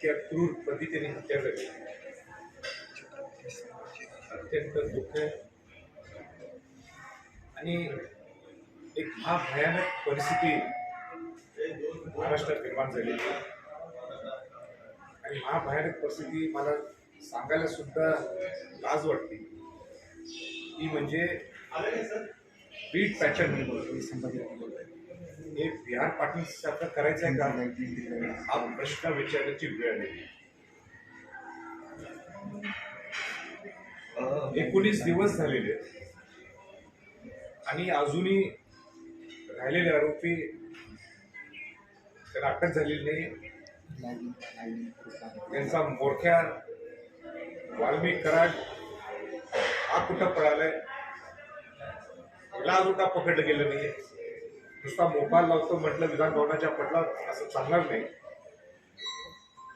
इतक्या क्रूर पद्धतीने हत्या झाली, अत्यंत दुःख आहे. आणि एक महाभयानक परिस्थिती महाराष्ट्रात निर्माण झालेली आहे. आणि महाभयानक परिस्थिती मला सांगायला सुद्धा लाज वाटते. ती म्हणजे बीट पॅटर्न. हे बिहार पाटील सारखं करायचं आहे का, हा प्रश्न विचारण्याची वेळ आली. 19 दिवस झालेले आणि अजूनही राहिलेले आरोपी त्यांना अटक झालेली नाही. त्यांचा मोरख्या वाल्मिक कराड हा कुठं पळालाय, त्याला अजून का पकडलं गेलं नाही. नुसता मोबाईल लावतो म्हटलं विधान भवनाच्या पटलात असं चालणार नाही.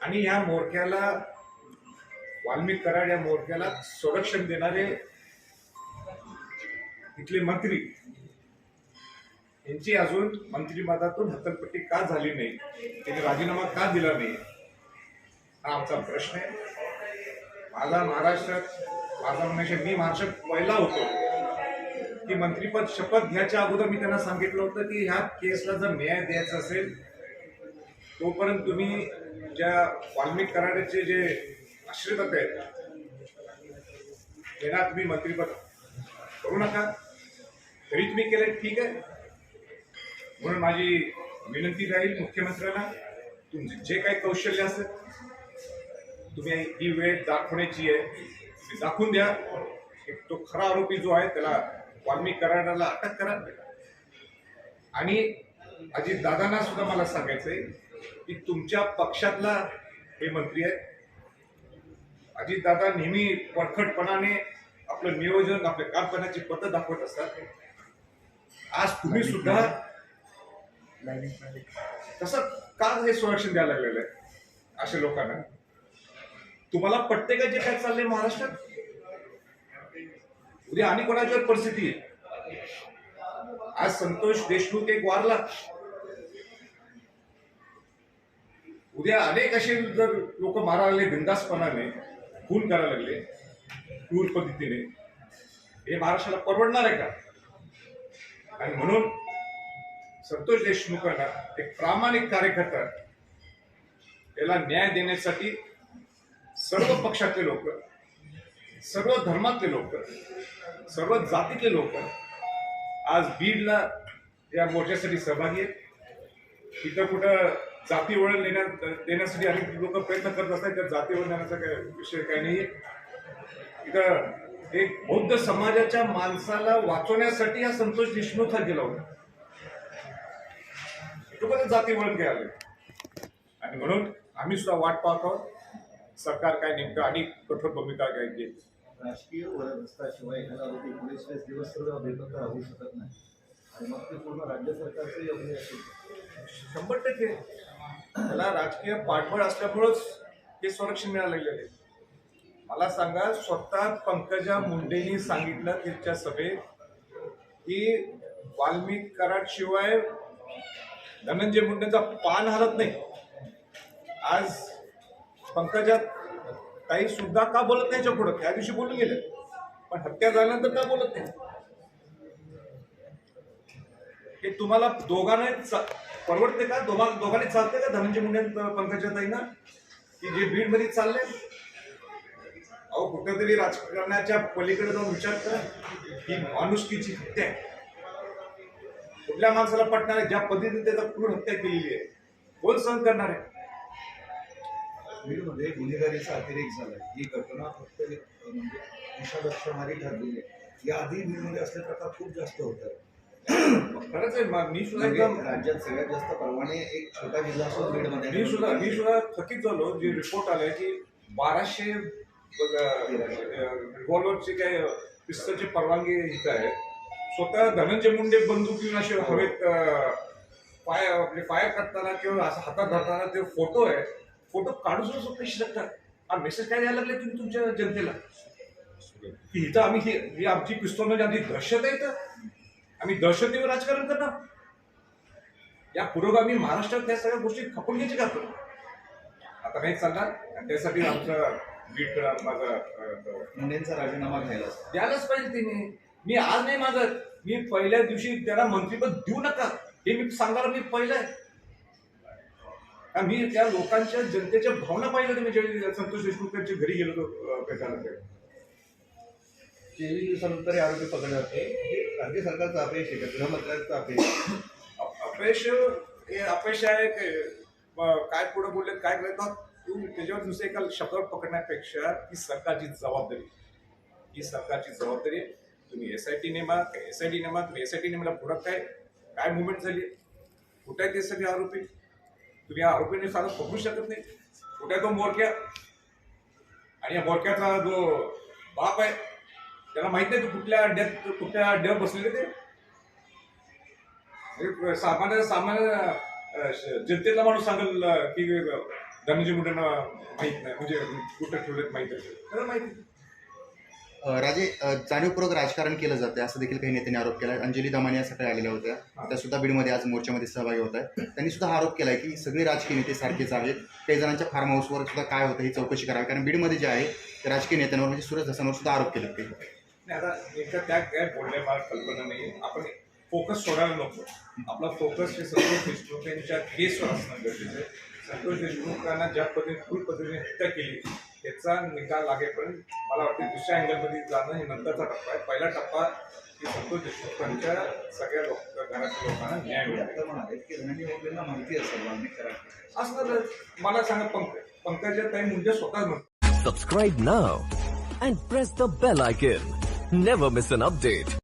आणि ह्या मोरख्याला, वाल्मिक कराड या मोरख्याला संरक्षण देणारे इथले मंत्री, यांची अजून मंत्रिमंडळातून हतलपट्टी का झाली नाही, त्यांनी राजीनामा का दिला नाही, हा आमचा प्रश्न आहे. माझा म्हणण्याचे मी महाराष्ट्रात पहिला होतो की मंत्रीपद शपथ घ्यायच्या अगोदर मी त्यांना सांगितलं होतं की ह्या केसला जर न्याय द्यायचा असेल तोपर्यंत तुम्ही ज्या वाल्मिक कराडाचे जे आश्रित आहेत त्यांना तुम्ही मंत्रीपद करू नका. तरी तुम्ही केलं ठीक आहे. म्हणून माझी विनंती राहील मुख्यमंत्र्यांना, तुमचे जे काही कौशल्य असेल तुम्ही ही वेळ दाखवण्याची आहे, ती दाखवून द्या. तो खरा आरोपी जो आहे त्याला, वाल्मिक कराडाला अटक करा. आणि अजित दादांना सुद्धा मला सांगायचंय की तुमच्या पक्षातला हे मंत्री आहे. अजित दादा नेहमी परखडपणाने आपलं नियोजन, आपल्या कारभाराची पद्धत दाखवत असतात. आज तुम्ही सुद्धा कसं का हे संरक्षण द्यायला लागलेलं आहे अशा लोकांना? तुम्हाला पटते का जे काय चाललंय महाराष्ट्रात? उद्या आणि कोणाच्यावर परिस्थिती आहे. आज संतोष देशमुख एक वारला, उद्या अनेक असे जर लोक मारायला लागले बिनधास्तपणाने, खून करायला लागले क्रूर पद्धतीने, हे महाराष्ट्राला परवडणार आहे का? आणि म्हणून संतोष देशमुखांना, एक प्रामाणिक कार्यकर्ता, याला न्याय देण्यासाठी सर्व पक्षातले लोक, सर्व धर्मातले लोक, सर्व जातीतले लोक आज बीडला या मोर्चासाठी सहभागी आहेत. तिथं कुठं जाती वळण देण्यासाठी अनेक लोक प्रयत्न करत असतात. त्या जाती वळण देण्याचा काय विषय काय नाहीये. इथं एक बौद्ध समाजाच्या माणसाला वाचवण्यासाठी हा संतोष देशमुख हा गेला होता. इथं जाती वळण काय आलं. आणि म्हणून आम्ही सुद्धा वाट पाहत आहोत सरकार काय नेमकं आणि कठोर भूमिका काय घेईल. राजकीय वरदहस्ताशिवाय एखादा आरोपी 19-20 दिवस सुद्धा बेपत्ता राहू शकत नाही. आणि मग ते पूर्ण राज्य सरकारचं योग्य असेल. 100% त्याला राजकीय पाठबळ असल्यामुळंच हे संरक्षण मिळालेलं आहे. मला सांगा, स्वतः पंकजा मुंडेंनी सांगितलं तिच्या सभेत की वाल्मिक कराड शिवाय धनंजय मुंडेंचा पान हलत नाही. आज पंकजा ताई सुद्धा का बोलत नाही पुढं? त्या दिवशी बोलून गेले, पण हत्या झाल्यानंतर का बोलत नाही? हे तुम्हाला दोघांना परवडते का? दोघांनी चालते का धनंजय मुंडे पंकजा ताईंना की जे बीड मध्ये चालले? अहो, कुठेतरी राजकारणाच्या पलीकडे जाऊन विचार करा. ही माणुसकीची हत्या आहे. कुठल्या माणसाला पटणार आहे? ज्या पद्धतीने त्याचा क्रूर हत्या केलेली आहे, कोण सहन करणार आहे? बीडमध्ये गुन्हेगारीचा अतिरेक झालाय. ही घटना फक्त म्हणजे दिशा दर्शवणारी ठरलेली आहे. या आधी बीडमध्ये असले प्रकार खूप जास्त होतात. खरंच आहे. मी सुद्धा एकदम राज्यात सगळ्यात जास्त परवाने एक छोटा जिल्हा असतो बीडमध्ये. मी सुद्धा थकीत झालो. जे रिपोर्ट आलाय की 1200 रिव्हॉल्वरचे काय पिस्तलची परवानगी इथं आहे. स्वतः धनंजय मुंडे बंदूक घेऊन असे हवेत फायर करताना किंवा असं हातात धरताना ते फोटो आहे. फोटो काढून सुद्धा पैसे शकतात. हा मेसेज काय द्यायला लागले तुम्ही तुमच्या जनतेला की इथं आम्ही ही आमची पिस्तूल म्हणजे आमची दहशत आहे, तर आम्ही दहशतीवर राजकारण करणार? या पुरोगामी महाराष्ट्रात त्या सगळ्या गोष्टी खपून घ्यायची का? आता नाही चालणार आणि त्यासाठी आमचं लीड करा माझा मुंडेंचा राजीनामा घ्यायला द्यायलाच पाहिजे तिने. मी आज नाही मागत, मी पहिल्या दिवशी त्याला मंत्रीपद देऊ नका हे मी सांगणार. मी पहिलं आहे. मी त्या लोकांच्या जनतेच्या भावना पाहिल्या. मी ज्यावेळी संतोष देशमुखांच्या घरी गेलो होतो भेटायला, 23 दिवसानंतर हे आरोपी पकडले जाते. हे राज्य सरकारचं अपयश आहे का गृहमंत्र्यांचं अपयश? अपयश हे अपयश आहे काय पुढे बोलले काय करायचं तू त्याच्यावर दुसऱ्या एका शब्दावर पकडण्यापेक्षा ही सरकारची जबाबदारी आहे. तुम्ही SIT नेमा, SIT नेमा. तुम्ही SIT नेमला पुढं काय मुवमेंट झाली, कुठे आहे ते सगळे आरोपी? तुम्ही या आरोपीने साधं पकडू शकत नाही. कुठे तो मोरक्या, आणि या मोरक्याचा जो बाप आहे त्याला माहित नाही तू कुठल्या अड्ड्यावर बसलेले ते. सामान्य जनतेतला माणूस सांगेल की धनंजय मुंडेंना माहित नाही, म्हणजे कुठे ठेवलेत माहित आहे, त्याला माहिती. राजे, जाणीवपूर्वक राजकारण केलं जाते असं देखील काही नेत्यांनी आरोप केला. अंजली दमानी या सकाळी आलेल्या होत्या, त्या सुद्धा बीडमध्ये आज मोर्चामध्ये सहभागी होत आहेत. त्यांनी सुद्धा हा आरोप केलाय की सगळे राजकीय नेते सारखेच आहेत. काही जणांच्या फार्म हाऊसवर सुद्धा काय होतं ही चौकशी करावी, कारण बीडमध्ये जे आहे ते राजकीय नेत्यांवर म्हणजे सुरेश धसांवर सुद्धा आरोप केले. नाही आता एकदा त्या काय बोलल्या मला कल्पना नाही. आपण फोकस सोडायला नको. आपला फोकस हे संतोष देशमुख यांच्या केसवर असणं गरजेचं आहे. संतोष देशमुखांना ज्या पद्धतीने हत्या केली त्याचा निकाल लागेपर्यंत मला वाटतं दुसऱ्या अँगलमध्ये जाणं हे नंतरचा टप्पा आहे. पहिला टप्पा की संतोष देशमुखांच्या सगळ्या घरातल्या लोकांना न्याय मिळाला. म्हणाले की धनंजय मुंडेंना माहिती असेल वाल्मिक कराड असणार. मला सांगा पंकजा ताई मुंडे स्वतः म्हणतात. Subscribe now and press the bell icon. Never miss an update.